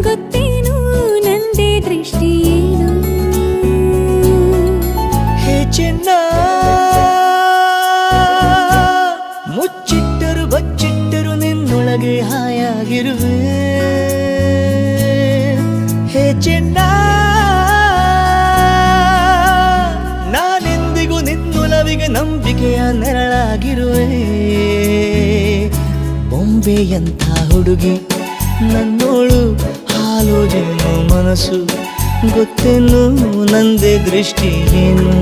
ಗೊತ್ತೇನು ನಂದೇ ದೃಷ್ಟಿ ಏನು ಹೇ ಚೆನ್ನ ಮುಚ್ಚಿಟ್ಟರು ಬಚ್ಚಿಟ್ಟರು ನಿನ್ನೊಳಗೆ ಹಾಯಾಗಿರುವೆ ಹೇ ಚೆನ್ನ ನಾನೆಂದಿಗೂ ನಿನ್ನೊಲವಿಗೆ ನಂಬಿಕೆಯ ನೆರಳಾಗಿರುವೆ ಬೊಂಬೆಯಂಥ ಹುಡುಗಿ ನನ್ನೋಳು ಹಾಲು ಜೇನು ಮನಸ್ಸು ಗೊತ್ತೇನು ನಂದೇ ದೃಷ್ಟಿ ಏನು